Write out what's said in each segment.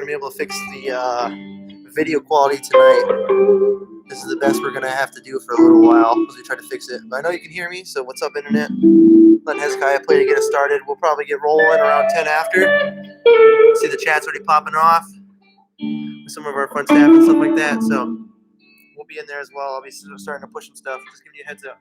Able to fix the video quality tonight. This is the best we're gonna have to do for a little while as we try to fix it. But I know you can hear me, so what's up, internet? Letting Hezekiah play to get us started. We'll probably get rolling around 10 after. See the chat's already popping off with some of our fun staff and stuff like that. So we'll be in there as well. I'll be starting to push some stuff. Just giving you a heads up.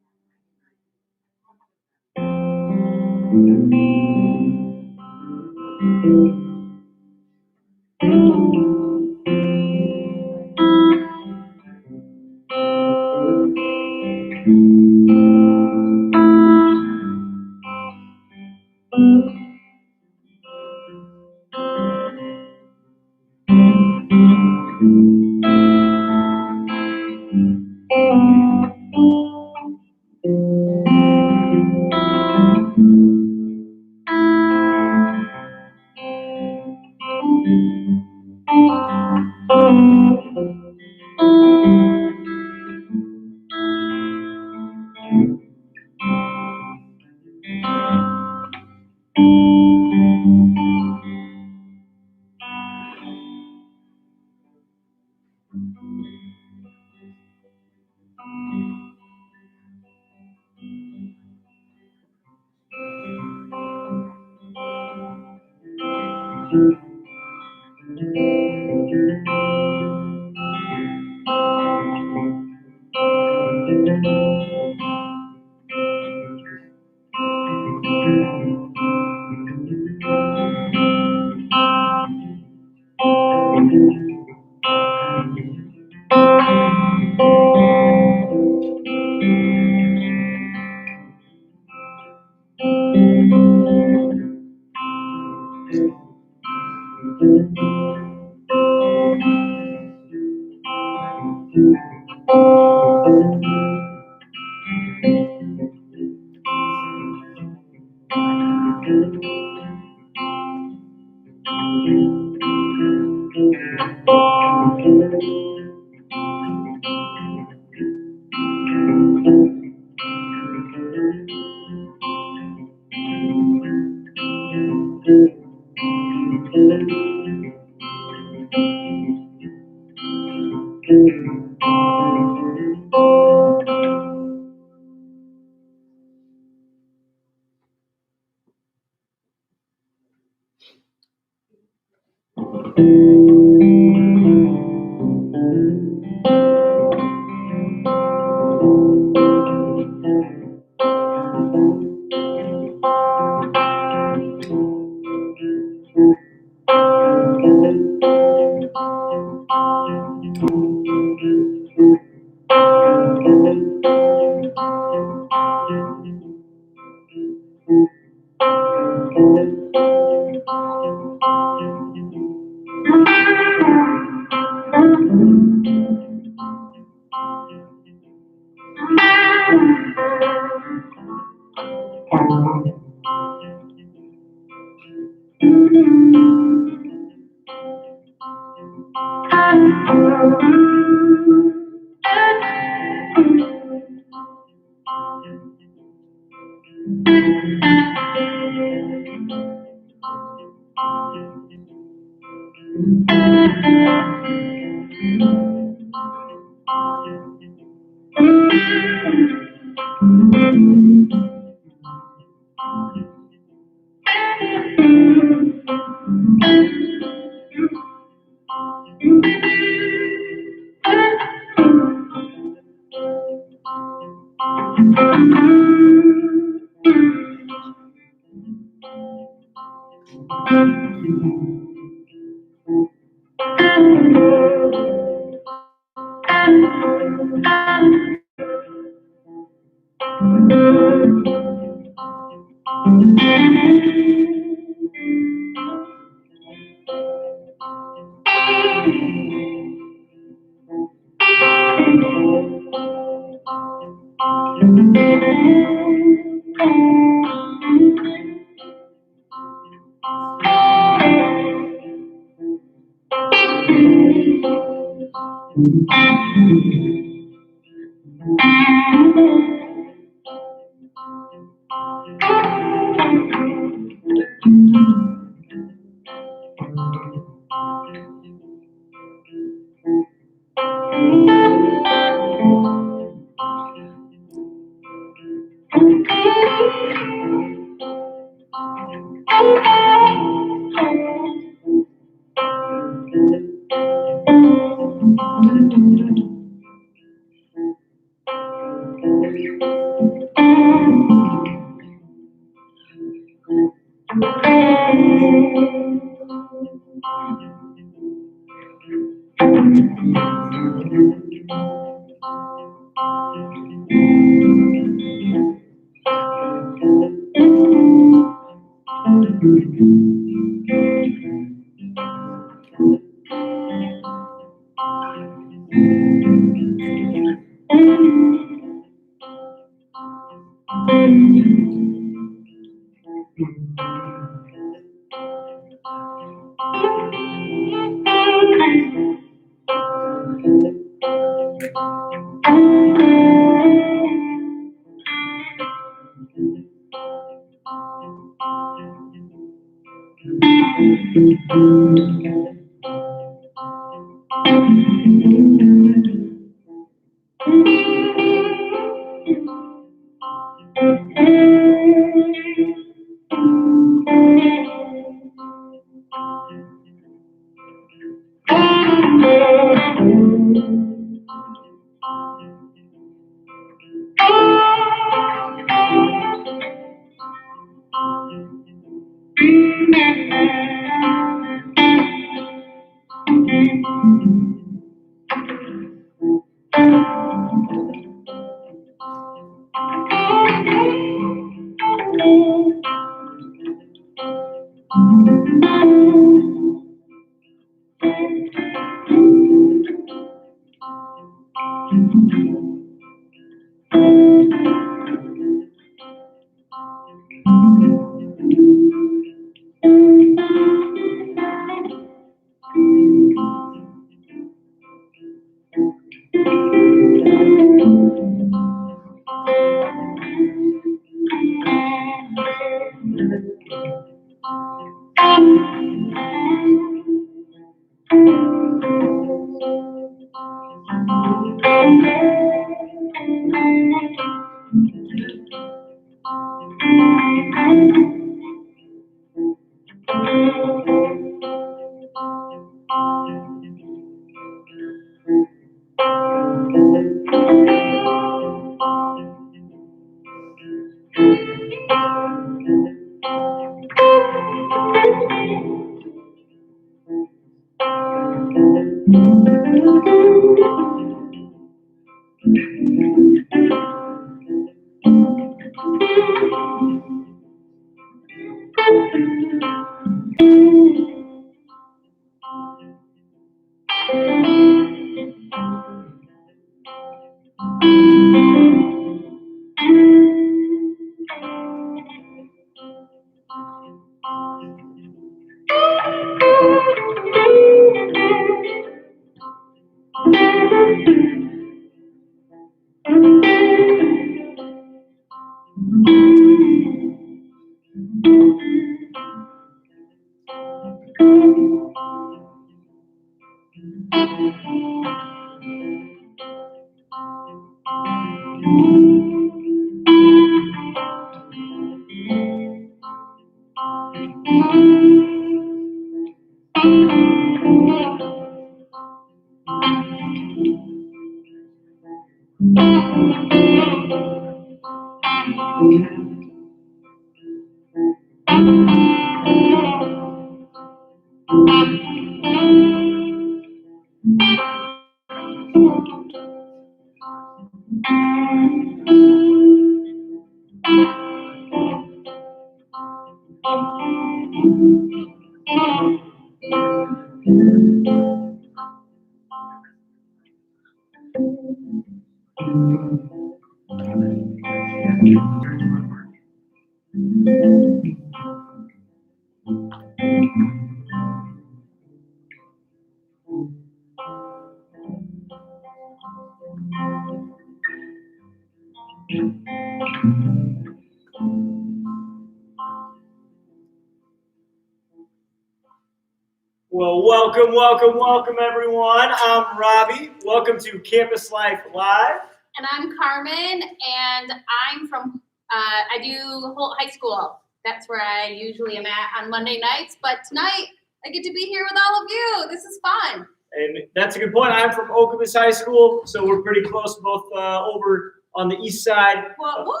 Well, welcome, everyone. I'm Robbie. Welcome to Campus Life Live. And I'm Carmen, and I'm from, I do Holt High School. That's where I usually am at on Monday nights, but tonight I get to be here with all of you. This is fun. And that's a good point. I'm from Okemos High School, so we're pretty close, both over on the east side. What?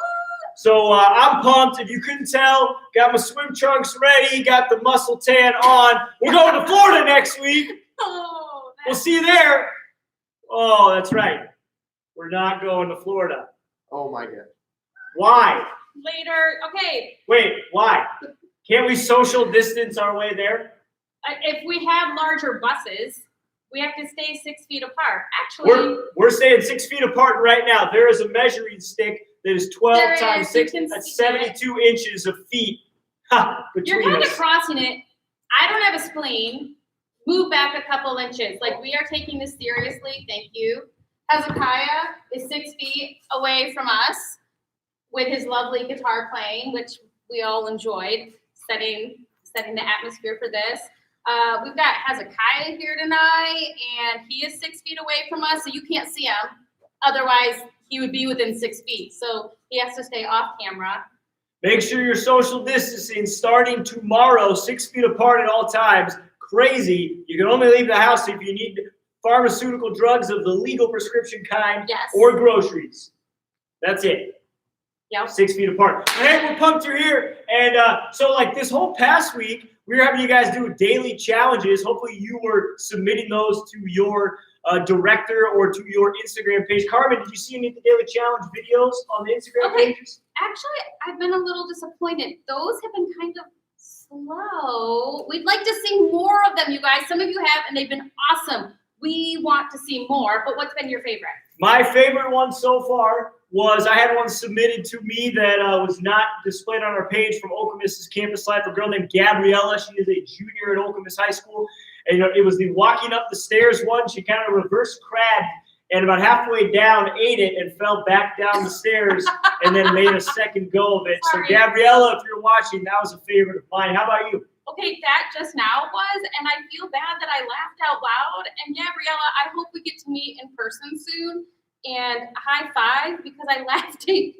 So I'm pumped. If you couldn't tell, got my swim trunks ready, got the muscle tan on. We're going to Florida next week. Oh, We'll see you there. Oh, that's right. We're not going to Florida. Oh my God. Why? Later. Okay. Wait, why? Can't we social distance our way there? If we have larger buses, we have to stay 6 feet apart. Actually, we're staying 6 feet apart right now. There is a measuring stick that is 12 times 6. That's 72 inches of feet. You're kind of crossing it. I don't have a spleen. Move back a couple inches. Like, we are taking this seriously. Thank you. Hezekiah is 6 feet away from us with his lovely guitar playing, which we all enjoyed, setting the atmosphere for this. We've got Hezekiah here tonight, and he is 6 feet away from us, so you can't see him. Otherwise, he would be within 6 feet, so he has to stay off camera. Make sure you're social distancing starting tomorrow, 6 feet apart at all times. Crazy. You can only leave the house if you need pharmaceutical drugs of the legal prescription kind, yes, or groceries. That's it. Yep. 6 feet apart. Hey, we're pumped you're here. And so like this whole past week, we were having you guys do daily challenges. Hopefully you were submitting those to your director or to your Instagram page. Carmen, did you see any of the daily challenge videos on the Instagram pages? Actually, I've been a little disappointed. Those have been kind of slow. We'd like to see more of them, you guys. Some of you have, and they've been awesome. We want to see more, but what's been your favorite? My favorite one so far was I had one submitted to me that was not displayed on our page from Okemos' Campus Life. A girl named Gabriella. She is a junior at Okemos High School. And it was the walking up the stairs one. She kind of reverse crabbed and about halfway down ate it and fell back down the stairs and then made a second go of it. Sorry. So Gabriella, if you're watching, that was a favorite of mine. How about you? Okay, that just now was, and I feel bad that I laughed out loud. And Gabriella, I hope we get to meet in person soon. And high five, because I laughed at you,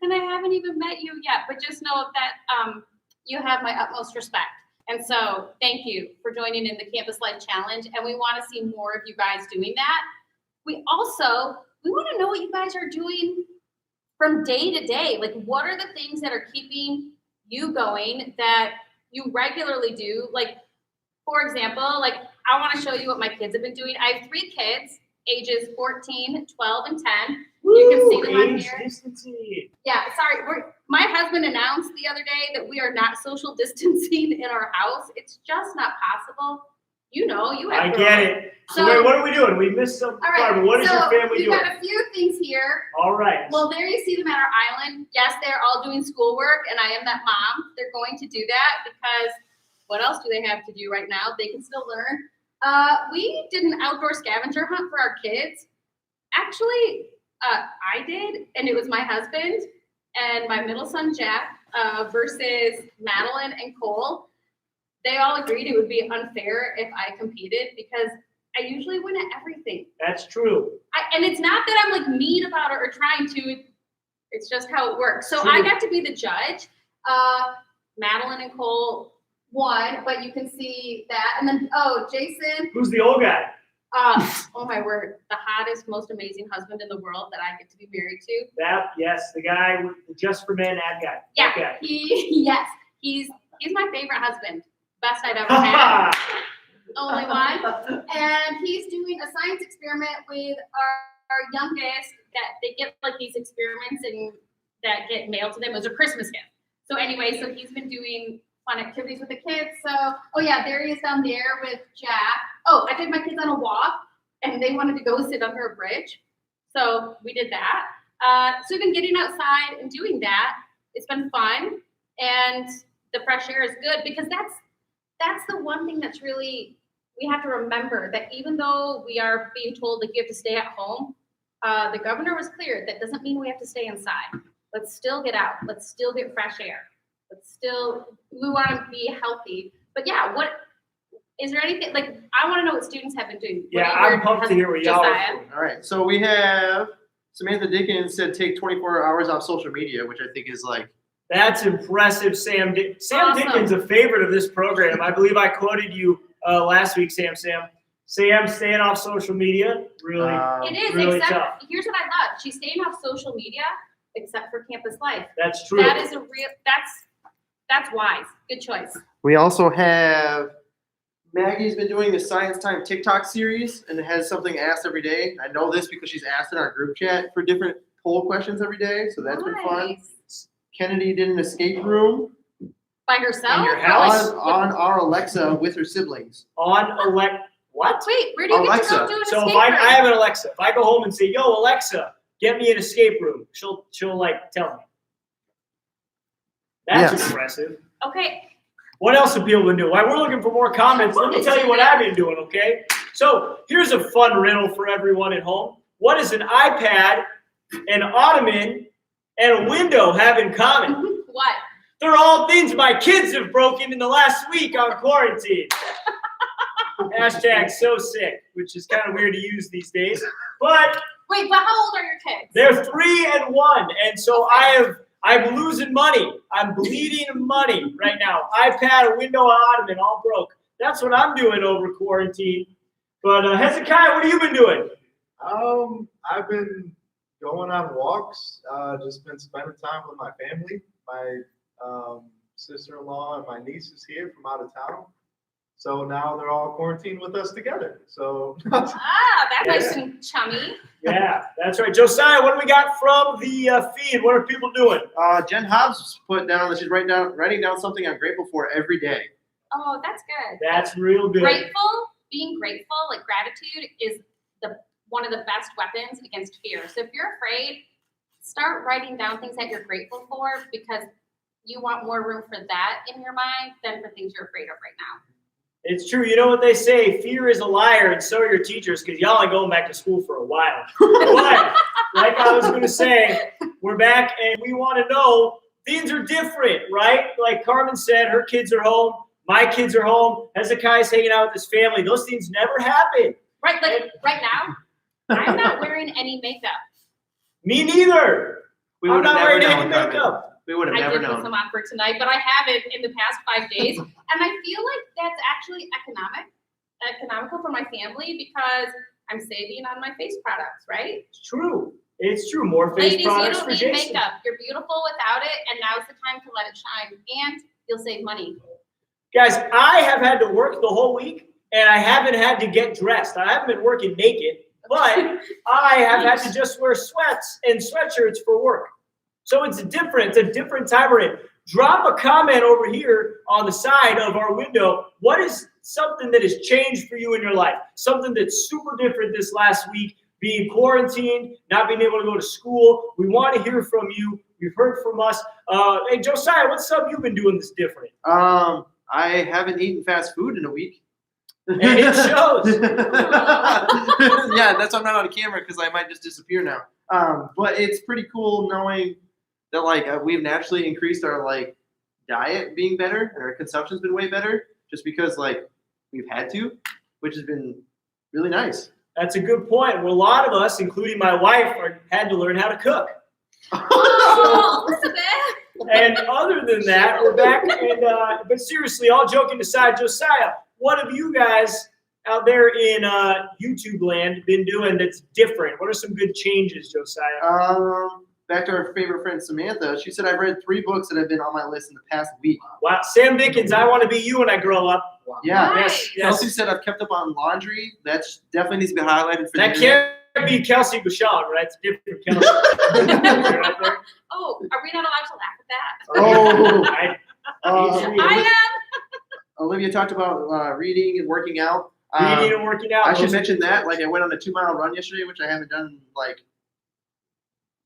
and I haven't even met you yet. But just know that you have my utmost respect. And so thank you for joining in the Campus Life Challenge. And we want to see more of you guys doing that. We want to know what you guys are doing from day to day. Like, what are the things that are keeping you going that you regularly do? Like, for example, like, I want to show you what my kids have been doing. I have 3 kids, ages 14, 12, and 10. Woo, you can see them on here. Distancing. Yeah, sorry. My husband announced the other day that we are not social distancing in our house. It's just not possible. You know, you have. I get it. So wait, what are we doing? We missed some. All right. What is your family doing? We've got a few things here. All right. Well, there you see them at our island. Yes, they're all doing schoolwork, and I am that mom. They're going to do that because what else do they have to do right now? They can still learn. We did an outdoor scavenger hunt for our kids. Actually, I did, and it was my husband and my middle son, Jack, versus Madeline and Cole. They all agreed it would be unfair if I competed because I usually win at everything. That's true. And it's not that I'm like mean about it or trying to. It's just how it works. So True. I got to be the judge. Madeline and Cole won, but you can see that. And then, Jason. Who's the old guy? Oh my word, the hottest, most amazing husband in the world that I get to be married to. Yes, the guy with the Just for Men ad guy. Yeah, That guy. he's my favorite husband. Best I've ever had. Only one. And he's doing a science experiment with our youngest that they get like these experiments and that get mailed to them as a Christmas gift. So anyway, so he's been doing fun activities with the kids. So, there he is down there with Jack. Oh, I took my kids on a walk and they wanted to go sit under a bridge. So we did that. So we've been getting outside and doing that. It's been fun. And the fresh air is good because that's the one thing that's really, we have to remember that even though we are being told that you have to stay at home, the governor was clear. That doesn't mean we have to stay inside. Let's still get out. Let's still get fresh air. We want to be healthy. But yeah, what is there anything like I want to know what students have been doing? Yeah, I'm pumped to hear what y'all are doing. All right, so we have Samantha Dickens said take 24 hours off social media, which I think is like. That's impressive, Sam. Sam Awesome. Dickens, a favorite of this program. I believe I quoted you last week, Sam. Sam, staying off social media, really. It is, really except tough. here's what I love. She's staying off social media, except for campus life. That's true. That is that's wise. Good choice. We also have Maggie's been doing the Science Time TikTok series, and it has something asked every day. I know this because she's asked in our group chat for different poll questions every day, so that's been fun. Nice. Kennedy did an escape room By herself? In your house? on our Alexa with her siblings. What? Wait, where do you get to go Alexa. do an So escape if I room? have an Alexa. If I go home and say, "Yo, Alexa, get me an escape room," she'll like tell me. That's Yes. impressive. Okay. What else have people been doing? While we're looking for more comments, let me tell you what I've been doing, okay? So here's a fun riddle for everyone at home. What does an iPad, an ottoman, and a window have in common? What? They're all things my kids have broken in the last week on quarantine. Hashtag so sick, which is kind of weird to use these days. But Wait, but how old are your kids? they're 3 and 1, and so I'm losing money. I'm bleeding money right now. iPad, a window, an ottoman, all broke. That's what I'm doing over quarantine. But Hezekiah, what have you been doing? I've been going on walks. Just been spending time with my family. My sister-in-law and my niece is here from out of town. So now they're all quarantined with us together. So That's nice and chummy. Yeah, that's right. Josiah, what do we got from the feed? What are people doing? Jen Hobbs put down that she's writing down something I'm grateful for every day. Oh, that's good. That's real good. Being grateful, like gratitude is one of the best weapons against fear. So if you're afraid, start writing down things that you're grateful for because you want more room for that in your mind than for things you're afraid of right now. It's true. You know what they say? Fear is a liar, and so are your teachers, because y'all ain't going back to school for a while. But, like I was going to say, we're back, and we want to know things are different, right? Like Carmen said, her kids are home. My kids are home. Hezekiah's hanging out with his family. Those things never happen. Right, like right now, I'm not wearing any makeup. Me neither. We I'm would have not never wearing any known, Carmen. makeup. We would have I never did put known. some on for tonight, but I haven't in the past 5 days. And I feel like that's actually economical for my family because I'm saving on my face products, right? It's true. It's true. More face Ladies, you products don't for need Jason. makeup. You're beautiful without it, and now's the time to let it shine. And you'll save money. Guys, I have had to work the whole week, and I haven't had to get dressed. I haven't been working naked, but I have had to just wear sweats and sweatshirts for work. So it's different. It's a different time we're in. Drop a comment over here on the side of our window. What is something that has changed for you in your life? Something that's super different this last week, being quarantined, not being able to go to school. We want to hear from you. You've heard from us. Hey, Josiah, what's something you've been doing that's different? I haven't eaten fast food in a week. And it shows. Yeah, that's why I'm not on camera because I might just disappear now. But it's pretty cool knowing that like we've naturally increased our like diet being better and our consumption's been way better just because like we've had to, which has been really nice. That's a good point. Well, a lot of us, including my wife, had to learn how to cook. Oh, Elizabeth. And other than that, we're back. And but seriously, all joking aside, Josiah, what have you guys out there in YouTube land been doing that's different? What are some good changes, Josiah? Back to our favorite friend Samantha. She said I've read 3 books that have been on my list in the past week. Wow, Sam Dickens, I Want to Be You When I Grow Up. Yeah. Nice. Yes. Kelsey said I've kept up on laundry. That definitely needs to be highlighted for That the internet. can't be Kelsey Bouchard, right? It's a different Kelsey. Right there. Oh, are we not allowed to laugh at that? Oh, I am. Olivia talked about reading and working out. Reading and working out. I should mention that. Like I went on a 2-mile run yesterday, which I haven't done in like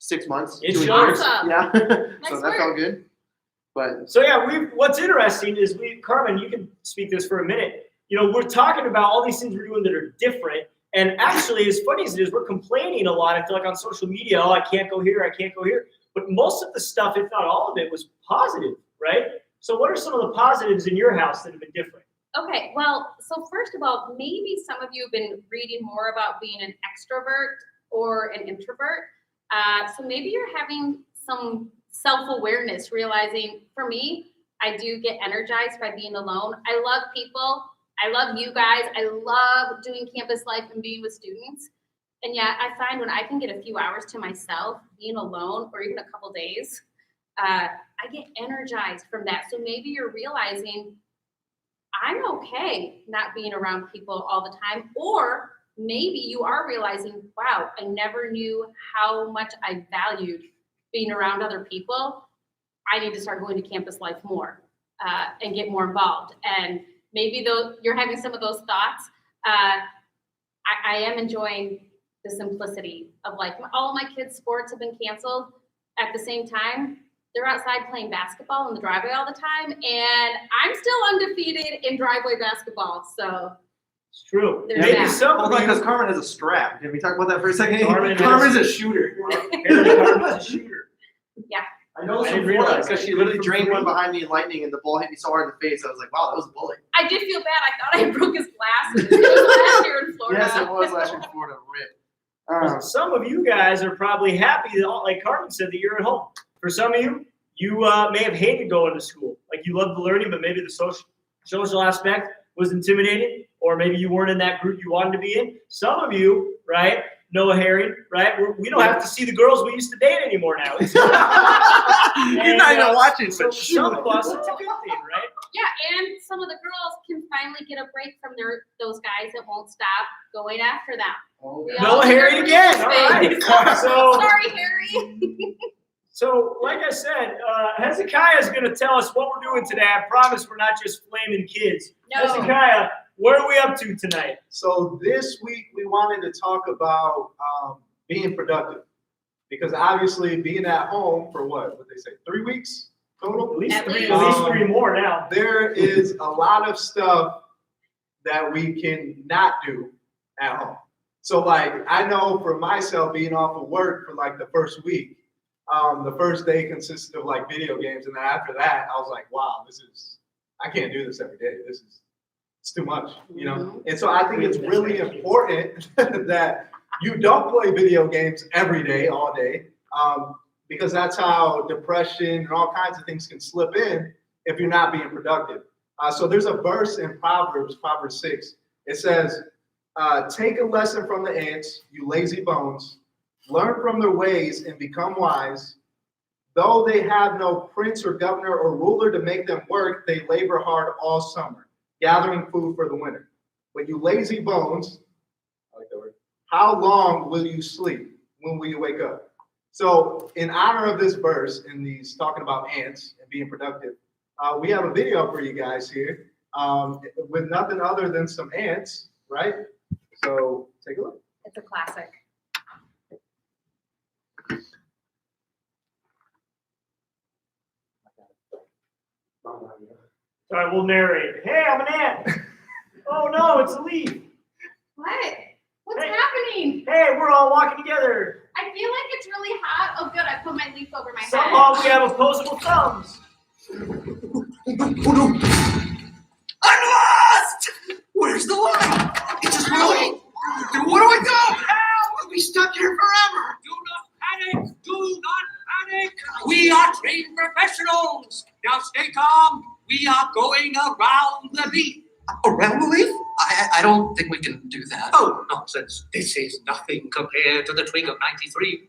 6 months. It 2 shows. years. Awesome. Yeah. Nice So that work. felt good. But So yeah, what's interesting is Carmen, you can speak this for a minute. You know, we're talking about all these things we're doing that are different. And actually, as funny as it is, we're complaining a lot. I feel like on social media, oh, I can't go here, I can't go here. But most of the stuff, if not all of it, was positive, right? So what are some of the positives in your house that have been different? Okay, well, so first of all, maybe some of you have been reading more about being an extrovert or an introvert. So maybe you're having some self-awareness, realizing, for me, I do get energized by being alone. I love people. I love you guys. I love doing campus life and being with students. And yet I find when I can get a few hours to myself, being alone, or even a couple days, I get energized from that. So maybe you're realizing I'm okay not being around people all the time. Or maybe you are realizing, wow, I never knew how much I valued being around other people. I need to start going to campus life more and get more involved. And maybe though you're having some of those thoughts, I am enjoying the simplicity of life. All of my kids' sports have been canceled. At the same time, they're outside playing basketball in the driveway all the time, and I'm still undefeated in driveway basketball. So It's true. There's Maybe that. some well, of you, because Carmen has a strap. Can we talk about that for a second? Carmen's Carmen's a shooter. apparently Carmen's a shooter. Yeah. I know I some didn't realize because that. she literally drained one behind me in lightning, and the ball hit me so hard in the face. I was like, "Wow, that was a bullet." I did feel bad. I thought I broke his glass. It was last year in Florida. Yes, it was last year in Florida. Rip. Some of you guys are probably happy that, like Carmen said, that you're at home. For some of you, you may have hated going to school. Like you loved the learning, but maybe the social aspect was intimidating, or maybe you weren't in that group you wanted to be in. Some of you, right? Noah Herring, right? We don't have to see the girls we used to date anymore now. You're not even watching, So but for some of us, it's a good thing, right? Yeah, and some of the girls can finally get a break from those guys that won't stop going after them. We all Noah need Herring our again. All breathing right. space. So, Sorry, Harry. so like I said, Hezekiah is going to tell us what we're doing today. I promise we're not just flaming kids. No. Hezekiah, what are we up to tonight? So this week we wanted to talk about being productive, because obviously being at home for what they say 3 weeks total. At least At three, least. at least 3 more now. There is a lot of stuff that we can not do at home. So like I know for myself, being off of work for like the first week, the first day consisted of like video games, and then after that I was like, wow, I can't do this every day. It's too much, you know? And so I think it's really important that you don't play video games every day, all day, because that's how depression and all kinds of things can slip in if you're not being productive. So there's a verse in Proverbs 6. It says, take a lesson from the ants, you lazy bones, learn from their ways and become wise. Though they have no prince or governor or ruler to make them work, they labor hard all summer, gathering food for the winter. But you lazy bones, I like that word, how long will you sleep? When will you wake up? So in honor of this verse, in these talking about ants and being productive, we have a video for you guys here with nothing other than some ants, right? So take a look. It's a classic. All right, we'll narrate. Hey, I'm an ant. Oh no, it's a leaf. What? What's Hey. happening? Hey, we're all walking together. I feel like it's really hot. Oh, good. I put my leaf over my head. Somehow we have opposable thumbs. I'm lost. Where's the line? It just really. What do we do? Hell, we'll be stuck here forever. Do not panic. Do not panic. We are trained professionals. Now stay calm. We are going around the leaf. Around the leaf? I don't think we can do that. Oh, nonsense. This is nothing compared to the twig of 93.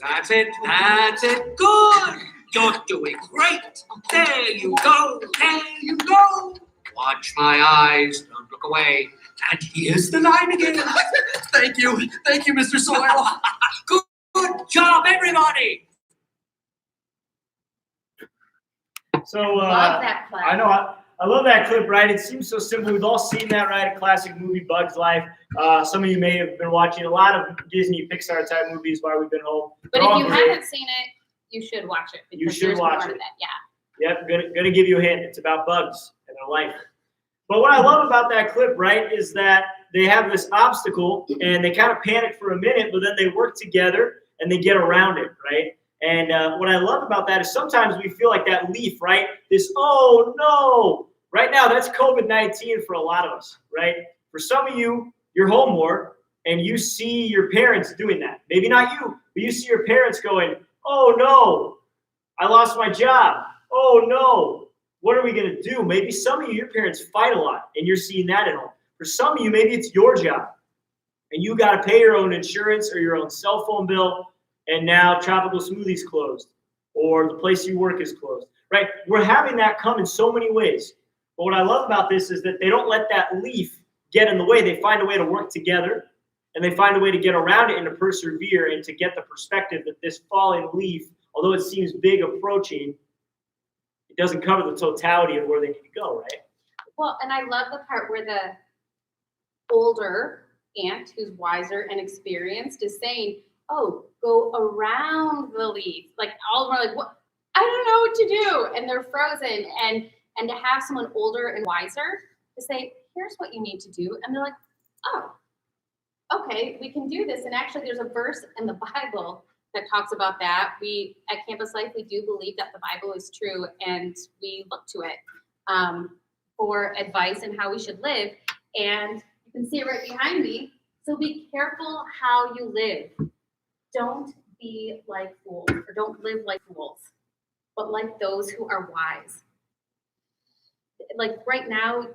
That's it. That's it. Good. You're doing great. There you go. There you go. Watch my eyes. Don't look away. And here's the line again. Thank you, Mr. Soil. Good job, everybody. So Love that play. I know I love that clip, right? It seems so simple. We've all seen that, right? A classic movie, Bug's Life. Some of you may have been watching a lot of Disney, Pixar type movies while we've been home. But They're if all you great. haven't seen it, you should watch it. Because You should there's watch more it. to that. Yeah. Yep, gonna give you a hint. It's about bugs and their life. But what I love about that clip, right, is that they have this obstacle and they kind of panic for a minute, but then they work together and they get around it, right? And what I love about that is sometimes we feel like that leaf, right? This, oh no. Right now, that's COVID-19 for a lot of us, right? For some of you, you're home more and you see your parents doing that. Maybe not you, but you see your parents going, oh no, I lost my job. Oh no. What are we going to do? Maybe some of you, your parents fight a lot, and you're seeing that at home. For some of you, maybe it's your job, and you got to pay your own insurance or your own cell phone bill, and now Tropical Smoothie's closed, or the place you work is closed, right? We're having that come in so many ways. But what I love about this is that they don't let that leaf get in the way. They find a way to work together, and they find a way to get around it and to persevere and to get the perspective that this falling leaf, although it seems big approaching, it doesn't cover the totality of where they need to go, right? Well, and I love the part where the older aunt, who's wiser and experienced, is saying, oh, go around the leaf. Like all of them are like, what? I don't know what to do. And they're frozen. And to have someone older and wiser to say, here's what you need to do. And they're like, oh, okay, we can do this. And actually there's a verse in the Bible that talks about that. We at Campus Life, we do believe that the Bible is true, and we look to it for advice and how we should live. And you can see it right behind me. So be careful how you live. Don't be like fools, or don't live like fools, but like those who are wise. Like right now,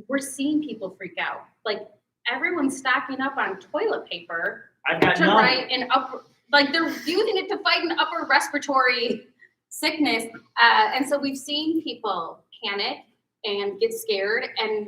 we're seeing people freak out. Like everyone's stocking up on toilet paper I've got to none. write an upper, like they're using it to fight an upper respiratory sickness. And so we've seen people panic and get scared, and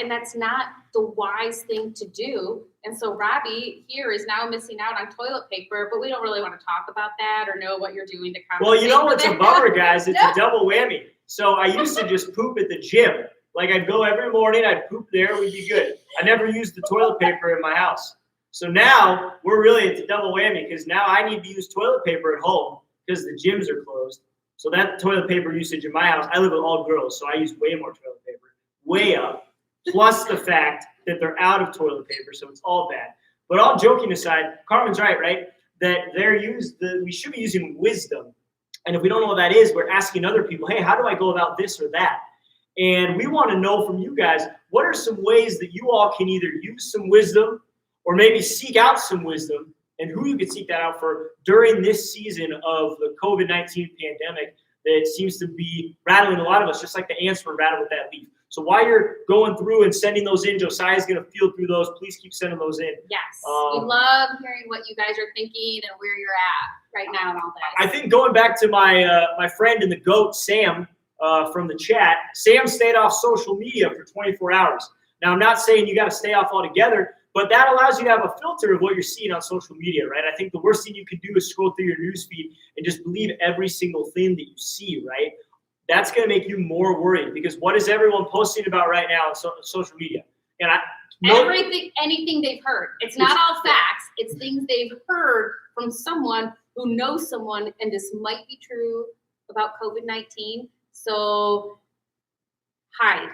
that's not the wise thing to do. And so Robbie here is now missing out on toilet paper, but we don't really want to talk about that or know what you're doing to compensate. Well, you know what's for a that. bummer, guys? It's a double whammy. So I used to just poop at the gym. Like I'd go every morning, I'd poop there, we'd be good. I never used the toilet paper in my house. So now it's a double whammy because now I need to use toilet paper at home because the gyms are closed. So that toilet paper usage in my house, I live with all girls, so I use way more toilet paper, way up. Plus the fact that they're out of toilet paper, so it's all bad. But all joking aside, Carmen's right? That we should be using wisdom. And if we don't know what that is, we're asking other people, hey, how do I go about this or that? And we want to know from you guys, what are some ways that you all can either use some wisdom or maybe seek out some wisdom, and who you could seek that out for during this season of the COVID-19 pandemic that seems to be rattling a lot of us, just like the ants were rattled with that leaf. So while you're going through and sending those in, Josiah's going to field through those. Please keep sending those in. Yes, we love hearing what you guys are thinking and where you're at right now and all that. I think going back to my friend in the GOAT, Sam, from the chat, Sam stayed off social media for 24 hours. Now, I'm not saying you got to stay off altogether, but that allows you to have a filter of what you're seeing on social media, right? I think the worst thing you can do is scroll through your newsfeed and just believe every single thing that you see, right? That's going to make you more worried because what is everyone posting about right now on social media? And anything they've heard. It's not all facts. It's things they've heard from someone who knows someone, and this might be true about COVID-19. So hide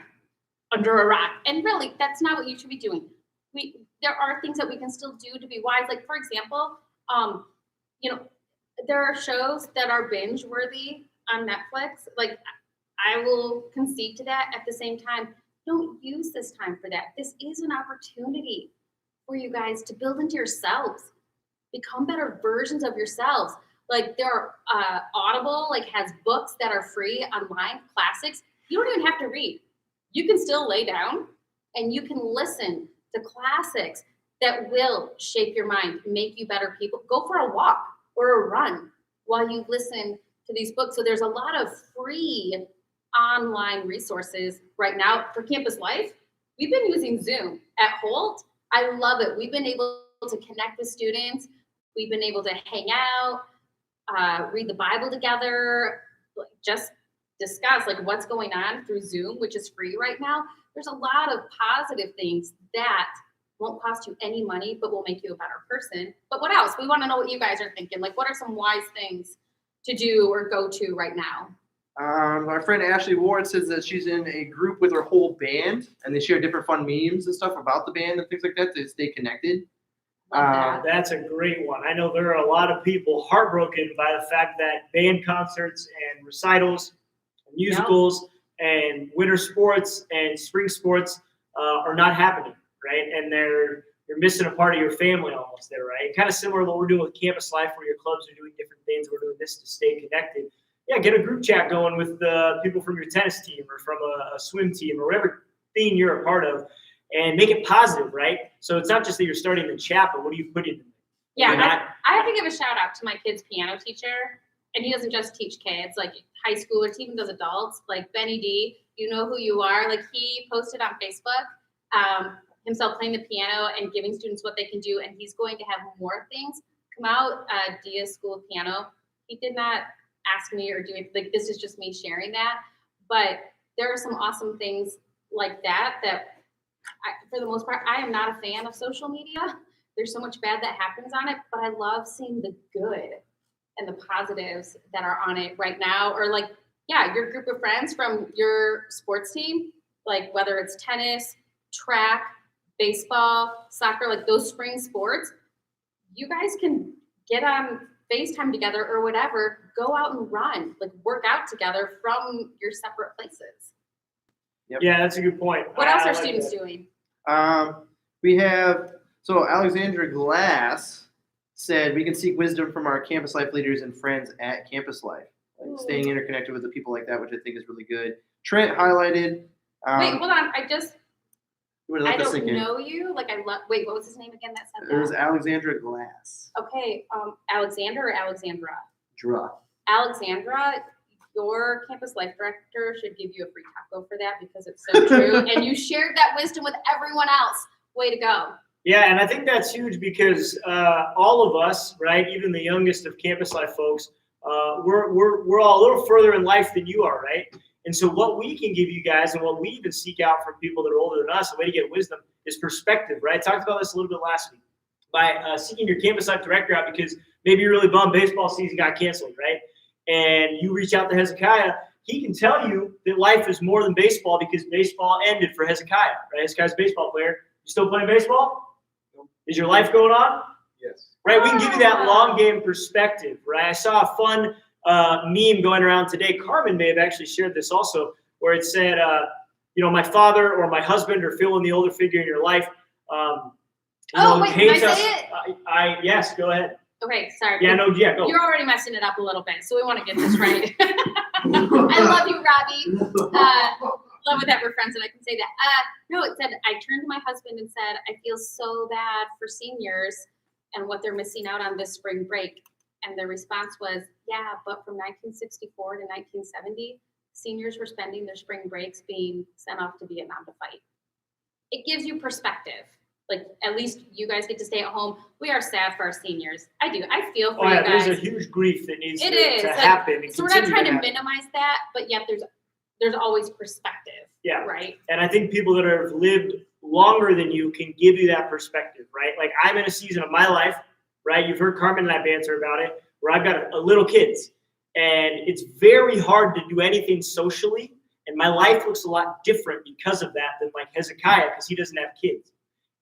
under a rock. And really, that's not what you should be doing. There are things that we can still do to be wise. Like, for example, there are shows that are binge worthy on Netflix. Like, I will concede to that. At the same time, don't use this time for that. This is an opportunity for you guys to build into yourselves, become better versions of yourselves. Like there are Audible, like has books that are free online, classics. You don't even have to read. You can still lay down and you can listen to classics that will shape your mind, make you better people. Go for a walk or a run while you listen to these books. So there's a lot of free online resources right now for campus life. We've been using Zoom at Holt. I love it. We've been able to connect with students. We've been able to hang out, read the Bible together, just discuss like what's going on through Zoom, which is free right now. There's a lot of positive things that won't cost you any money, but will make you a better person. But what else? We want to know what you guys are thinking. Like, what are some wise things to do or go to right now? My friend Ashley Ward says that she's in a group with her whole band, and they share different fun memes and stuff about the band and things like that to stay connected. That's a great one. I know there are a lot of people heartbroken by the fact that band concerts and recitals, and musicals, and winter sports and spring sports are not happening, right? And you're missing a part of your family almost there, right? Kind of similar to what we're doing with campus life, where your clubs are doing different things. We're doing this to stay connected. Yeah, get a group chat going with the people from your tennis team or from a swim team or whatever thing you're a part of, and make it positive, right? So it's not just that you're starting the chat, but what do you put in it? Yeah, I have to give a shout out to my kid's piano teacher, and he doesn't just teach kids, like high schoolers, he even does adults, like Benny D, you know who you are. Like he posted on Facebook himself playing the piano and giving students what they can do, and he's going to have more things come out, Dia's School of Piano. He did not ask me or do it, like this is just me sharing that, but there are some awesome things like that for the most part, I am not a fan of social media. There's so much bad that happens on it, but I love seeing the good and the positives that are on it right now. Or like, yeah, your group of friends from your sports team, like whether it's tennis, track, baseball, soccer, like those spring sports, you guys can get on FaceTime together or whatever, go out and run, like work out together from your separate places. Yep. Yeah, that's a good point. What else are students doing? We have, so Alexandra Glass said we can seek wisdom from our campus life leaders and friends at campus life. Like staying interconnected with the people like that, which I think is really good. Trent highlighted. Wait, hold on. I don't know know you. Like wait, what was his name again? That said it was Alexandra Glass. Okay, Alexander or Alexandra? Alexandra, your campus life director should give you a free taco for that because it's so true. And you shared that wisdom with everyone else. Way to go. Yeah, and I think that's huge because all of us, right, even the youngest of campus life folks, we're all a little further in life than you are, right? And so what we can give you guys and what we even seek out from people that are older than us, a way to get wisdom is perspective, right? I talked about this a little bit last week by seeking your campus life director out because maybe you're really bummed baseball season got canceled, right? And you reach out to Hezekiah, he can tell you that life is more than baseball because baseball ended for Hezekiah, right? Hezekiah's a baseball player. You still playing baseball? Is your life going on? Yes. Right, we can give you that long game perspective, right? I saw a fun meme going around today. Carmen may have actually shared this also, where it said, my father or my husband or Phil, the older figure in your life, wait, hates can I us. say it? Yes, go ahead. Okay, sorry. Yeah, go. You're already messing it up a little bit, so we want to get this right. I love you, Robbie. Love it that we're friends and I can say that. No, it said, I turned to my husband and said, I feel so bad for seniors and what they're missing out on this spring break. And the response was, yeah, but from 1964 to 1970, seniors were spending their spring breaks being sent off to Vietnam to fight. It gives you perspective. Like, at least you guys get to stay at home. We are sad for our seniors. I do. I feel for you guys. There's a huge grief that needs to like, happen. So we're not trying to minimize that, but yet there's always perspective. Yeah. Right. And I think people that have lived longer than you can give you that perspective, right? Like I'm in a season of my life, right? You've heard Carmen and I banter about it, where I've got a little kids, and it's very hard to do anything socially. And my life looks a lot different because of that than like Hezekiah, because he doesn't have kids.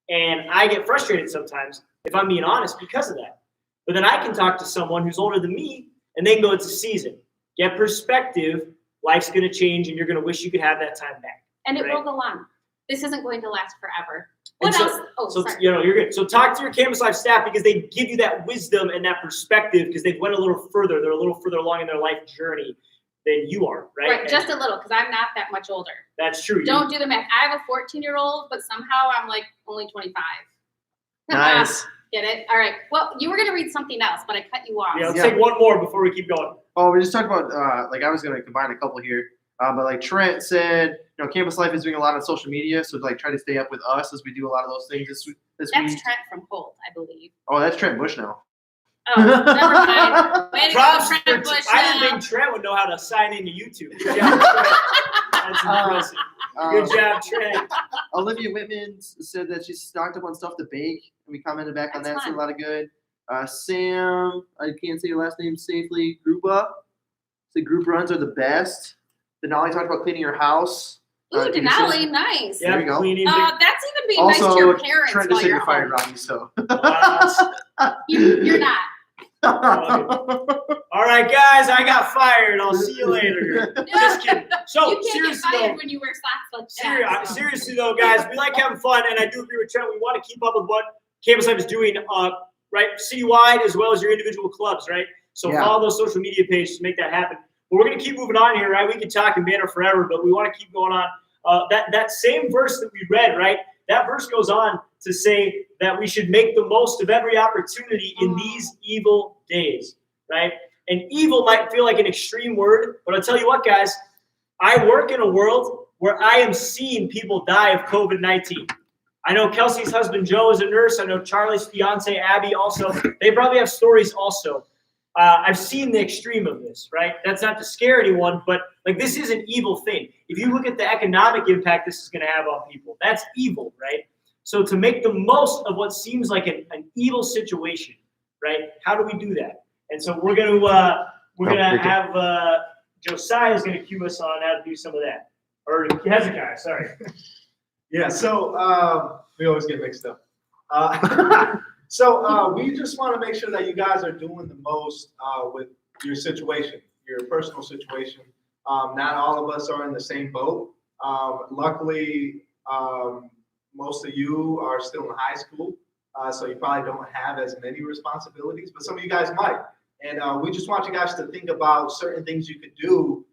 And I get frustrated sometimes, if I'm being honest, because of that. But then I can talk to someone who's older than me, and they can go, it's a season. Get perspective. Life's going to change, and you're going to wish you could have that time back. And it will go on. this isn't going to last forever. What And else? Oh, So sorry. you're good. So talk to your Campus Life staff because they give you that wisdom and that perspective because they've went a little further. They're a little further along in their life journey than you are, right? Right, just a little, because I'm not that much older. That's true. Don't do the math. I have a 14-year-old, but somehow I'm like only 25. Nice. Get it? All right. Well, you were going to read something else, but I cut you off. Yeah, let's take one more before we keep going. Oh, we just talked about like I was gonna combine a couple here, but like Trent said, Campus Life is doing a lot on social media, so like try to stay up with us as we do a lot of those things this week. That's Trent from Holt, I believe. Oh, that's Trent Bush now. Oh, never mind. Way to go, Props Trent for- Bush. I didn't now. think Trent would know how to sign into YouTube. Good job, Trent. That's impressive. Good job, Trent. Olivia Whitman said that she's stocked up on stuff to bake, and we commented back on That's that. So a fun. lot of good. Sam, I can't say your last name safely. Grupa. The group runs are the best. Denali talked about cleaning your house. Ooh, Can you Denali, say- nice. Yeah, There you go. cleaning. That's even being nice to Also, your parents Trent while just said you're you're fired, home. Robbie. So. You're not. All right, guys, I got fired. I'll see you later. Just kidding. So You can't get seriously, fired though, when you wear socks like that. so. seriously though, guys, we like having fun, and I do agree with Trent. We want to keep up with what Campus Life is doing, right, citywide as well as your individual clubs, right? So Yeah. follow those social media pages to make that happen. But we're gonna keep moving on here, right? We can talk and banter forever, but we want to keep going on. That same verse that we read, right? That verse goes on to say that we should make the most of every opportunity in these evil days, right? And evil might feel like an extreme word, but I'll tell you what, guys, I work in a world where I am seeing people die of COVID-19. I know Kelsey's husband, Joe, is a nurse. I know Charlie's fiance, Abby, also. They probably have stories also. I've seen the extreme of this, right? That's not to scare anyone, but like this is an evil thing. If you look at the economic impact this is going to have on people, that's evil, right? So to make the most of what seems like an evil situation, right? How do we do that? And so we're gonna have Josiah's gonna cue us on how to do some of that, or Hezekiah, sorry. Yeah, so we always get mixed up. So we just want to make sure that you guys are doing the most with your situation, your personal situation. Not all of us are in the same boat. Luckily, most of you are still in high school, so you probably don't have as many responsibilities, but some of you guys might. And we just want you guys to think about certain things you could do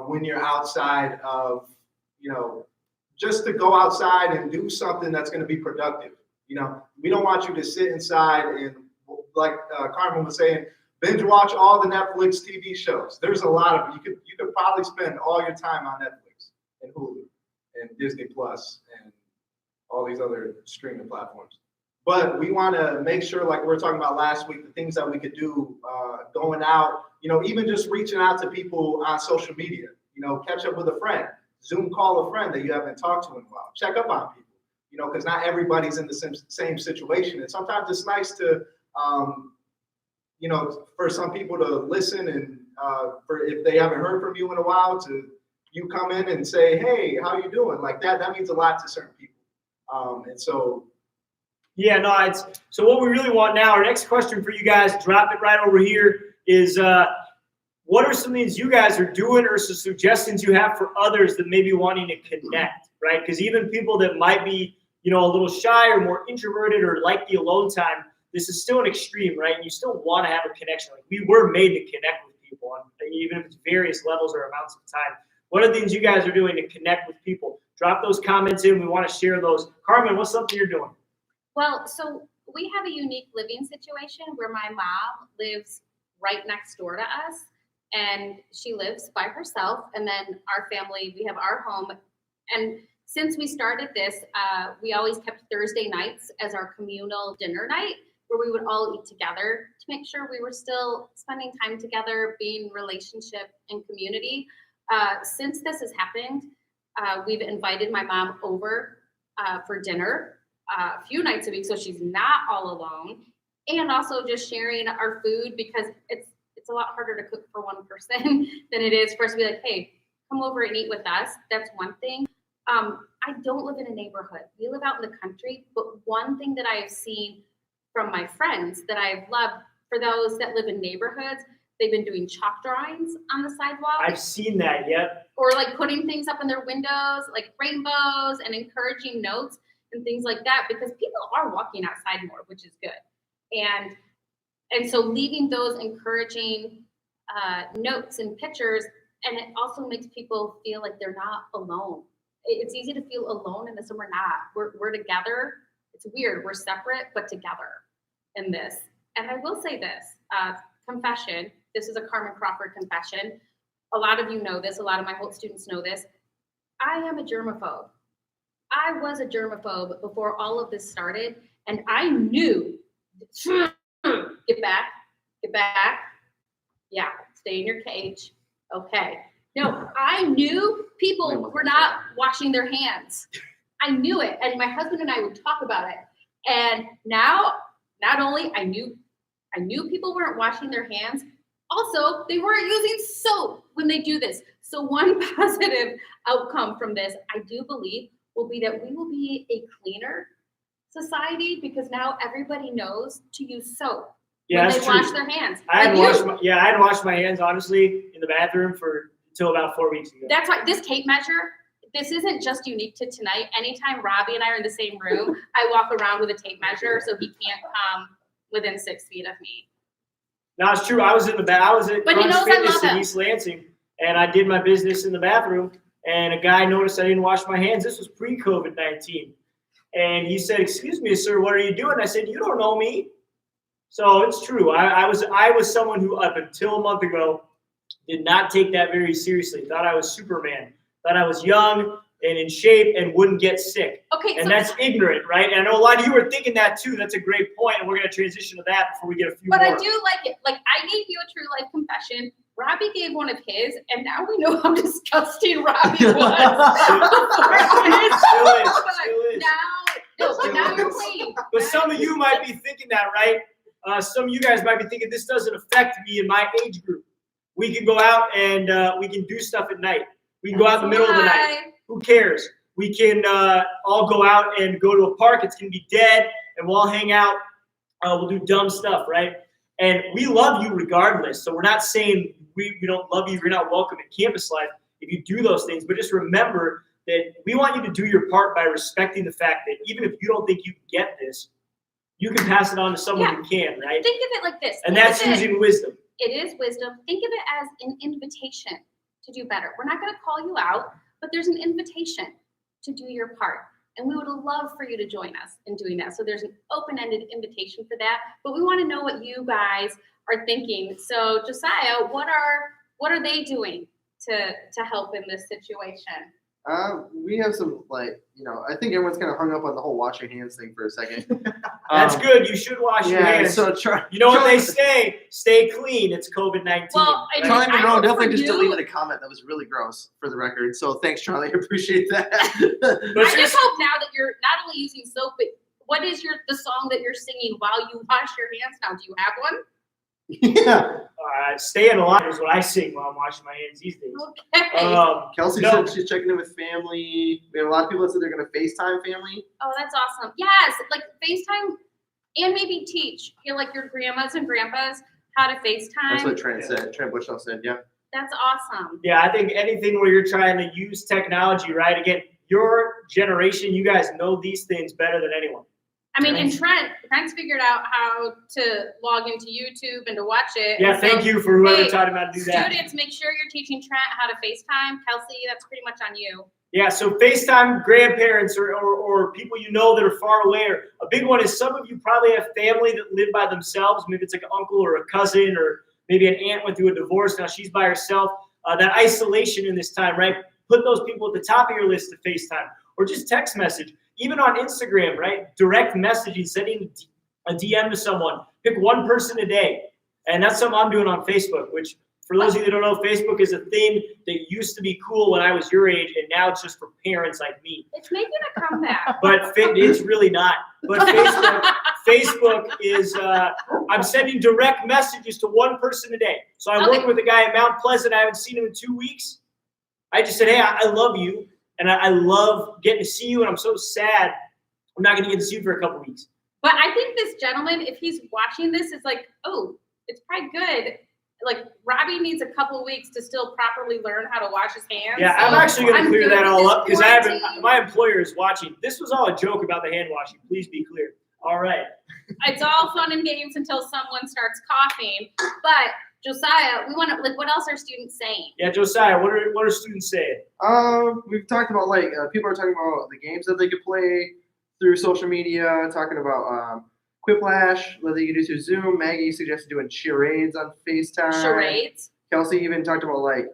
when you're outside of, just to go outside and do something that's going to be productive. We don't want you to sit inside and, like Carmen was saying, binge watch all the Netflix TV shows. There's a lot of you could probably spend all your time on Netflix and Hulu and Disney Plus and all these other streaming platforms. But we want to make sure, like we were talking about last week, the things that we could do, going out, even just reaching out to people on social media, catch up with a friend, Zoom call a friend that you haven't talked to in a while, check up on people, because not everybody's in the same situation. And sometimes it's nice to, for some people to listen and for if they haven't heard from you in a while, to you come in and say, hey, how you doing? Like that means a lot to certain people. And so. Yeah, no, so what we really want now, our next question for you guys, drop it right over here, is what are some things you guys are doing or some suggestions you have for others that may be wanting to connect, right? Because even people that might be, a little shy or more introverted or like the alone time, this is still an extreme, right? And you still want to have a connection. Like we were made to connect with people, even if it's various levels or amounts of time. What are things you guys are doing to connect with people? Drop those comments in. We want to share those. Carmen, what's something you're doing? Well, so we have a unique living situation where my mom lives right next door to us, and she lives by herself. And then our family, we have our home. And since we started this, we always kept Thursday nights as our communal dinner night, where we would all eat together to make sure we were still spending time together, being relationship and community. Since this has happened, we've invited my mom over for dinner a few nights a week, so she's not all alone, and also just sharing our food, because it's a lot harder to cook for one person than it is for us to be like, hey, come over and eat with us. That's one thing. I don't live in a neighborhood. We live out in the country, but one thing that I have seen from my friends that I've loved, for those that live in neighborhoods, They've been doing chalk drawings on the sidewalk. I've seen that, yep. Or like putting things up in their windows, like rainbows and encouraging notes and things like that, because people are walking outside more, which is good. And so leaving those encouraging notes and pictures, and it also makes people feel like they're not alone. It's easy to feel alone in this, and we're not. We're together. It's weird. We're separate, but together in this. And I will say this, confession. This is a Carmen Crawford confession. A lot of you know this. A lot of my Holt students know this. I am a germaphobe. I was a germaphobe before all of this started, and I knew, get back, yeah, stay in your cage, okay. No, I knew people were not washing their hands. I knew it, and my husband and I would talk about it. And now, not only I knew people weren't washing their hands, also they weren't using soap when they do this. So one positive outcome from this, I do believe, will be that we will be a cleaner society, because now everybody knows to use soap when they wash their hands. I hadn't washed my hands, honestly, in the bathroom until about 4 weeks ago. That's why this tape measure, this isn't just unique to tonight. Anytime Robbie and I are in the same room, I walk around with a tape measure so he can't come within 6 feet of me. No, it's true. I was at Crunch Fitness in East Lansing, and I did my business in the bathroom, and a guy noticed I didn't wash my hands. This was pre-COVID-19. And he said, "Excuse me, sir, what are you doing?" I said, "You don't know me." So it's true. I was someone who, up until a month ago, did not take that very seriously. Thought I was Superman. Thought I was young and in shape and wouldn't get sick. Okay, and that's ignorant, right? And I know a lot of you are thinking that too. That's a great point, and we're going to transition to that before we get a few more. But I do like it. Like, I gave you a true life confession. Robbie gave one of his, and now we know how disgusting Robbie was. Still is. Now you're playing. But some of you might be thinking that, right? Some of you guys might be thinking, this doesn't affect me in my age group. We can go out and we can do stuff at night. We can go out in the middle of the night. Who cares? We can all go out and go to a park. It's going to be dead, and we'll all hang out. We'll do dumb stuff, right? And we love you regardless. So we're not saying we don't love you. You're not welcome at campus life if you do those things. But just remember that we want you to do your part by respecting the fact that even if you don't think you get this, you can pass it on to someone who can, right? Think of it like this. And that's using wisdom. It is wisdom. Think of it as an invitation to do better. We're not going to call you out, but there's an invitation to do your part. And we would love for you to join us in doing that. So there's an open-ended invitation for that. But we want to know what you guys are thinking. So Josiah, what are they doing to help in this situation? We have some, I think everyone's kind of hung up on the whole wash your hands thing for a second. That's good. You should wash your hands. So you know what they say? Stay clean. It's COVID-19. Well, Charlie Monroe definitely just deleted a comment that was really gross, for the record. So thanks, Charlie. I appreciate that. I just hope now that you're not only using soap, but what is the song that you're singing while you wash your hands now? Do you have one? Yeah. Staying alive is what I sing while I'm washing my hands these days. Okay. Kelsey said she's checking in with family. We have a lot of people that said they're going to FaceTime family. Oh, that's awesome. Yes, like FaceTime, and maybe teach your grandmas and grandpas how to FaceTime. That's what Trent said. Trent Bushnell said, yeah. That's awesome. Yeah, I think anything where you're trying to use technology, right? Again, your generation, you guys know these things better than anyone. I mean, and Trent's figured out how to log into YouTube and to watch it. Yeah, thank you for whoever taught him how to do that. Students, make sure you're teaching Trent how to FaceTime. Kelsey, that's pretty much on you. Yeah, so FaceTime grandparents or people you know that are far away. Or a big one is some of you probably have family that live by themselves. Maybe it's like an uncle or a cousin, or maybe an aunt went through a divorce. Now she's by herself. That isolation in this time, right? Put those people at the top of your list to FaceTime, or just text message. Even on Instagram, right? Direct messaging, sending a DM to someone. Pick one person a day. And that's something I'm doing on Facebook, which for those of you that don't know, Facebook is a thing that used to be cool when I was your age, and now it's just for parents like me. It's making a comeback. But it's really not. But Facebook is, I'm sending direct messages to one person a day. So I'm working with a guy in Mount Pleasant. I haven't seen him in 2 weeks. I just said, hey, I love you. And I love getting to see you, and I'm so sad I'm not going to get to see you for a couple weeks. But I think this gentleman, if he's watching this, is like, oh, it's probably good. like Robbie needs a couple weeks to still properly learn how to wash his hands. Yeah, I'm so actually going I'm to clear good that with all this up because I haven't. quarantine. My employer is watching. This was all a joke about the hand washing. Please be clear. All right. It's all fun and games until someone starts coughing. But Josiah, we want to like, what else are students saying? Yeah, Josiah, what are students saying? We've talked about like people are talking about the games that they could play through social media, talking about Quiplash, what they can do through Zoom. Maggie suggested doing charades on FaceTime. Charades. Kelsey even talked about like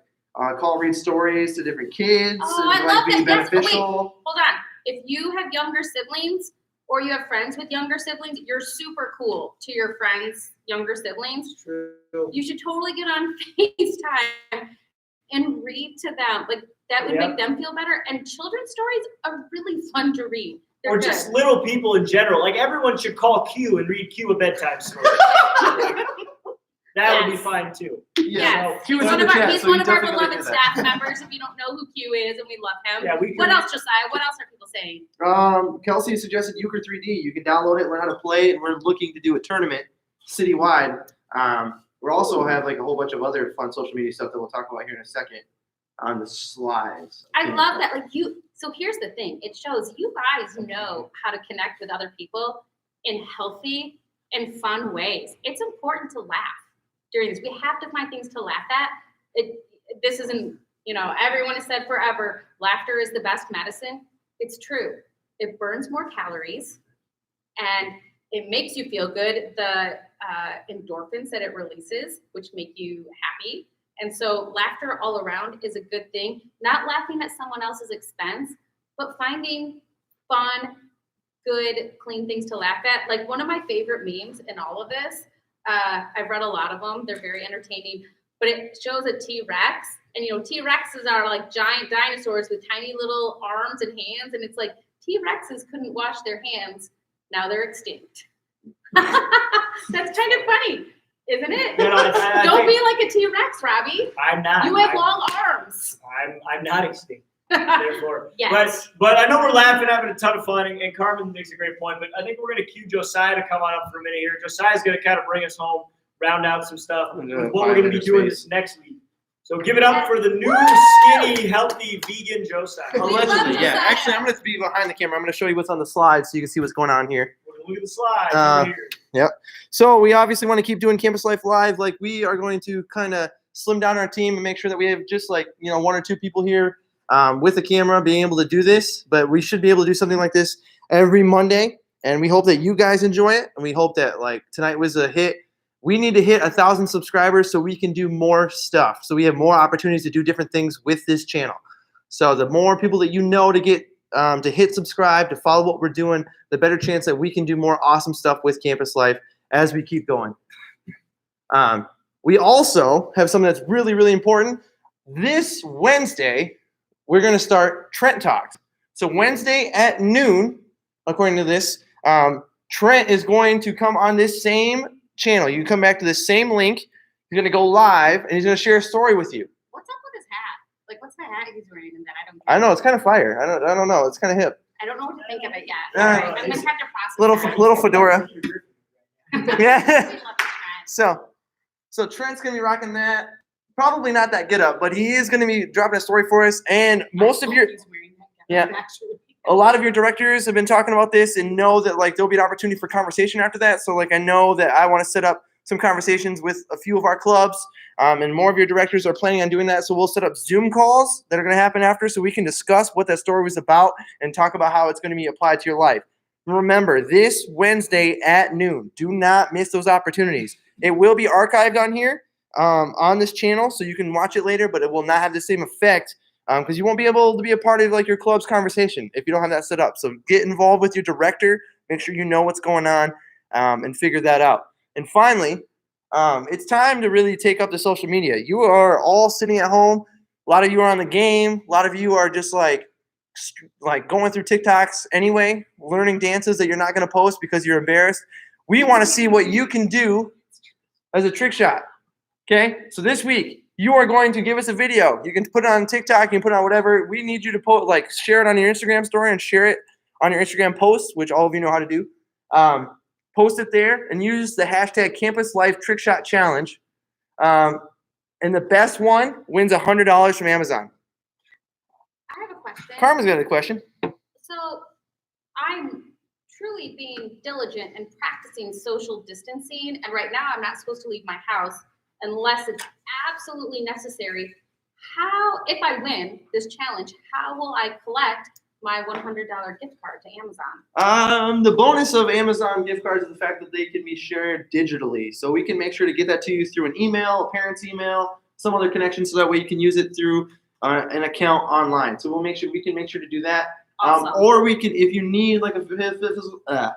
call read stories to different kids. Oh, and, I like, love being that. Yes. Oh, wait. beneficial. Hold on. If you have younger siblings or you have friends with younger siblings, you're super cool to your friends' younger siblings. True. You should totally get on FaceTime and read to them. Like that would make them feel better. And children's stories are really fun to read. They're Or good. just little people in general. Like everyone should call Q and read Q a bedtime story. That would be fine too. Yes. Q is He's in one the of our, chat, he's so one you of our definitely gotta beloved do that. staff members. If you don't know who Q is, and we love him. Yeah, we What can- else, Josiah? What else are people saying? Kelsey suggested Euchre 3D. You can download it, learn how to play it, and we're looking to do a tournament citywide. We also have like a whole bunch of other fun social media stuff that we'll talk about here in a second on the slides. I love that. Like you. So here's the thing. It shows you guys know how to connect with other people in healthy and fun ways. It's important to laugh during this. We have to find things to laugh at. This isn't, everyone has said forever, laughter is the best medicine. It's true. It burns more calories and it makes you feel good. The endorphins that it releases, which make you happy. And so laughter all around is a good thing. Not laughing at someone else's expense, but finding fun, good, clean things to laugh at. Like one of my favorite memes in all of this, I've read a lot of them. They're very entertaining, but it shows a T-Rex. And, T-Rexes are like giant dinosaurs with tiny little arms and hands. And it's like T-Rexes couldn't wash their hands. Now they're extinct. That's kind of funny, isn't it? I Don't think- be like a T-Rex, Robbie. I'm not. You have long arms. I'm not extinct. Therefore, Yes. but I know we're laughing, having a ton of fun, and Carmen makes a great point. But I think we're going to cue Josiah to come on up for a minute here. Josiah's going to kind of bring us home, round out some stuff with what we're going to be doing this next week. So give it up for the new skinny, healthy, vegan Josiah. love Allegedly, yeah. Josiah. Actually, I'm going to be behind the camera. I'm going to show you what's on the slides so you can see what's going on here. We're going to look at the slides over here. Yep. So we obviously want to keep doing Campus Life Live. Like we are going to kind of slim down our team and make sure that we have just like, one or two people here with a camera being able to do this. But we should be able to do something like this every Monday. And we hope that you guys enjoy it. And we hope that like tonight was a hit. We need to hit 1,000 subscribers so we can do more stuff. So we have more opportunities to do different things with this channel. So the more people that to get to hit subscribe, to follow what we're doing, the better chance that we can do more awesome stuff with Campus Life as we keep going. We also have something that's really, really important. This Wednesday, we're going to start Trent Talks. So Wednesday at noon, according to this, Trent is going to come on this same channel. You can come back to the same link. He's going to go live, and he's going to share a story with you. What's up with his hat? Like, what's the hat he's wearing that I don't get? I know, it's kind of fire. I don't know. It's kind of hip. I don't know what to think of it yet. Uh, All right, I'm going to have to process Little that. little fedora. Yeah. We love the Trent. So Trent's going to be rocking that. Probably not that get up, but he is going to be dropping a story for us. And most of your He's wearing that Yeah. actually. a lot of your directors have been talking about this and know that like there'll be an opportunity for conversation after that. So like I know that I want to set up some conversations with a few of our clubs, and more of your directors are planning on doing that. So we'll set up Zoom calls that are going to happen after, so we can discuss what that story was about and talk about how it's going to be applied to your life. Remember, this Wednesday at noon. Do not miss those opportunities. It will be archived on here on this channel, so you can watch it later, but it will not have the same effect because you won't be able to be a part of like your club's conversation if you don't have that set up. So get involved with your director. Make sure you know what's going on and figure that out. And finally, it's time to really take up the social media. You are all sitting at home. A lot of you are on the game. A lot of you are just like going through TikToks anyway, learning dances that you're not going to post because you're embarrassed. We want to see what you can do as a trick shot. Okay? So this week, you are going to give us a video. You can put it on TikTok, you can put it on whatever. We need you to share it on your Instagram story and share it on your Instagram posts, which all of you know how to do. Post it there and use the hashtag Campus Life Trick Shot Challenge. And the best one wins $100 from Amazon. I have a question. Carmen's got a question. So I'm truly being diligent and practicing social distancing, and right now I'm not supposed to leave my house unless it's absolutely necessary. How, if I win this challenge, how will I collect my $100 gift card to Amazon? The bonus of Amazon gift cards is the fact that they can be shared digitally. So we can make sure to get that to you through an email, a parent's email, some other connection, so that way you can use it through an account online. So we can make sure to do that. Awesome. Or we can, if you need like a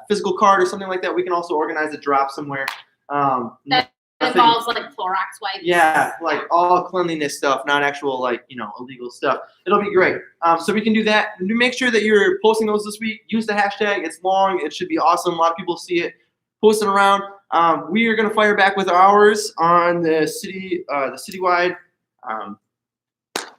physical card or something like that, we can also organize a drop somewhere. That involves like Clorox wipes. Yeah, like all cleanliness stuff, not actual illegal stuff. It'll be great. So we can do that. Make sure that you're posting those this week. Use the hashtag. It's long. It should be awesome. A lot of people see it. Post it around. We are gonna fire back with ours on the citywide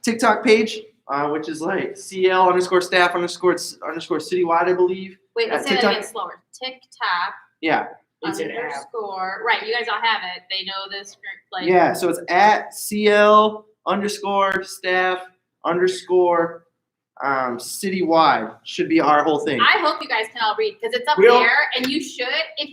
TikTok page, which is like CL_staff_citywide, I believe. Wait, let's say that again slower. TikTok. Yeah. It's an app. Underscore. Right, you guys all have it. They know this. Like. Yeah, so it's at CL_staff_citywide. Should be our whole thing. I hope you guys can all read because it's up We'll- there, and you should. If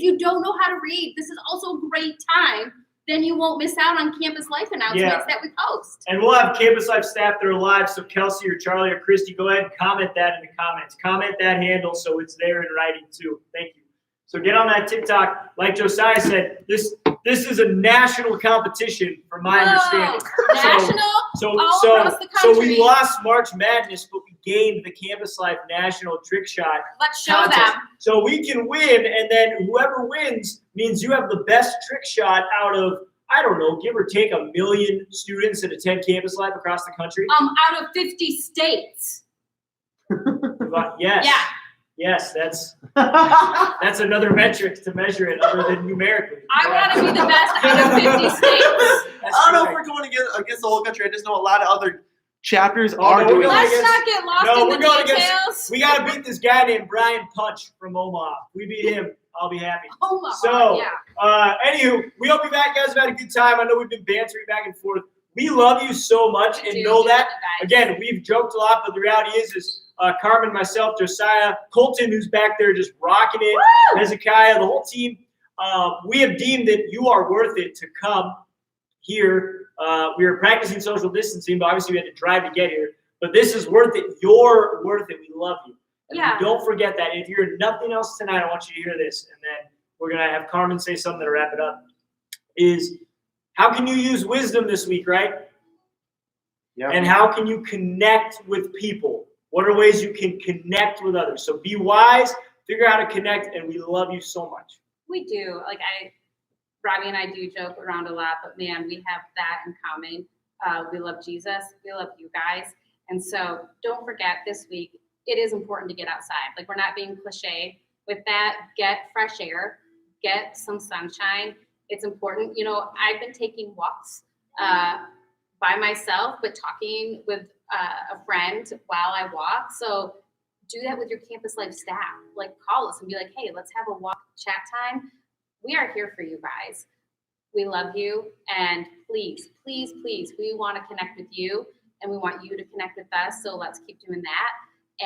you don't know how to read, this is also a great time. Then you won't miss out on campus life announcements that we post. And we'll have campus life staff that are live. So Kelsey or Charlie or Christy, go ahead and comment that in the comments. Comment that handle so it's there in writing too. Thank you. So get on that TikTok. Like Josiah said, this is a national competition, from my understanding. National, all across the country. So we lost March Madness, but we gained the Campus Life National Trick Shot Let's show contest. them. So we can win, and then whoever wins means you have the best trick shot out of, I don't know, give or take 1 million students that attend Campus Life across the country. Out of 50 states. Yes. Yeah. Yes, that's another metric to measure it other than numerically. I want to be the best out of 50 states. I don't know if we're going against the whole country. I just know a lot of other chapters are no, doing we're Let's against- not get lost No, in we're the going details. We got to beat this guy named Brian Punch from Omaha. We beat him, I'll be happy. Oh my So, God, yeah. Anywho, we hope you guys have had a good time. I know we've been bantering back and forth. We love you so much and know that. Again, we've joked a lot, but the reality is Carmen, myself, Josiah, Colton, who's back there just rocking it, Woo! Hezekiah, the whole team. We have deemed that you are worth it to come here. We were practicing social distancing, but obviously we had to drive to get here. But this is worth it. You're worth it. We love you. And Yeah. don't forget that. If you're nothing else tonight, I want you to hear this. And then we're going to have Carmen say something to wrap it up. Is how can you use wisdom this week, right? Yeah. And how can you connect with people? What are ways you can connect with others? So be wise, figure out how to connect, and we love you so much. We do. Robbie and I do joke around a lot, but man, we have that in common. We love Jesus. We love you guys. And so don't forget this week, it is important to get outside. Like, we're not being cliche with that. Get fresh air, get some sunshine. It's important. You know, I've been taking walks by myself, but talking with a friend while I walk. So do that with your campus life staff. Like, call us and be like, hey, let's have a walk chat time. We are here for you guys. We love you. And please, please, please, we want to connect with you and we want you to connect with us. So let's keep doing that.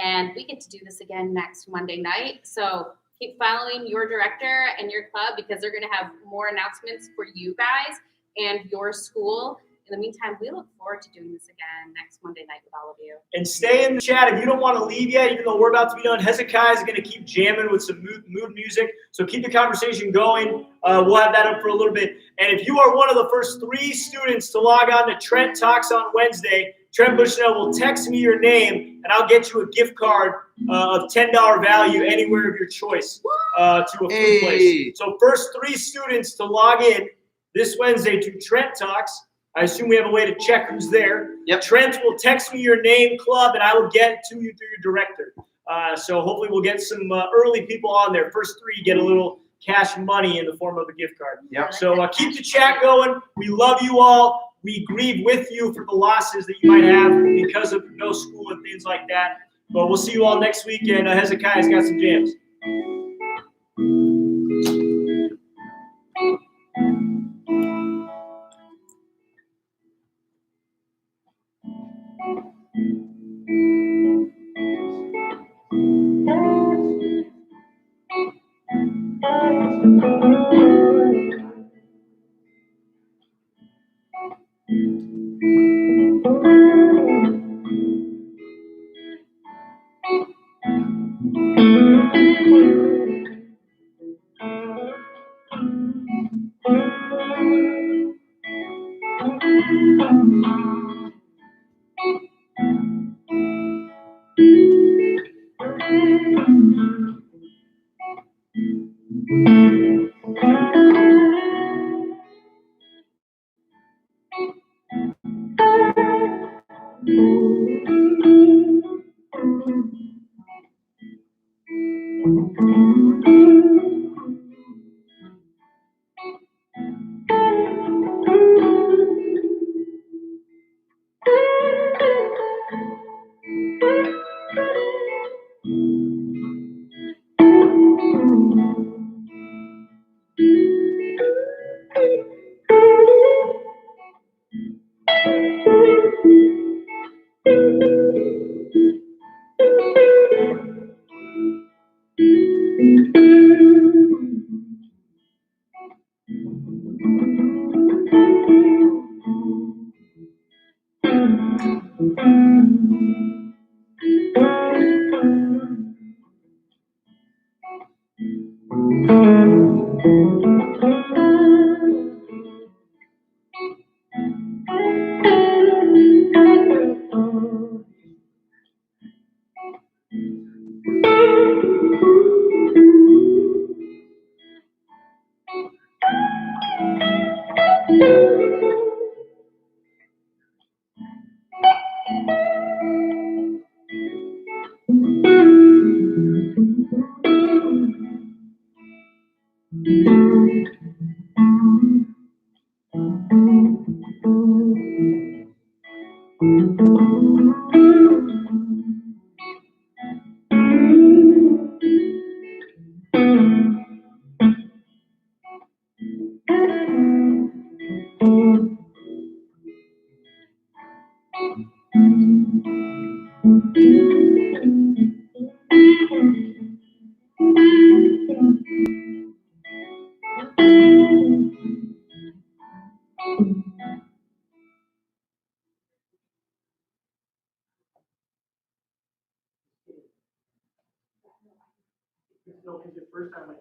And we get to do this again next Monday night. So keep following your director and your club because they're going to have more announcements for you guys and your school. In the meantime, we look forward to doing this again next Monday night with all of you. And stay in the chat. If you don't want to leave yet, even though we're about to be done, Hezekiah is going to keep jamming with some mood music. So keep the conversation going. We'll have that up for a little bit. And if you are one of the first 3 students to log on to Trent Talks on Wednesday, Trent Bushnell will text me your name, and I'll get you a gift card of $10 value anywhere of your choice to a food place. So first 3 students to log in this Wednesday to Trent Talks. I assume we have a way to check who's there. Yep. Trent will text me your name, club, and I will get it to you through your director. So hopefully we'll get some early people on there. First 3 get a little cash money in the form of a gift card. Yep. So keep the chat going. We love you all. We grieve with you for the losses that you might have because of no school and things like that. But we'll see you all next week, and Hezekiah's got some jams. No, because the first time I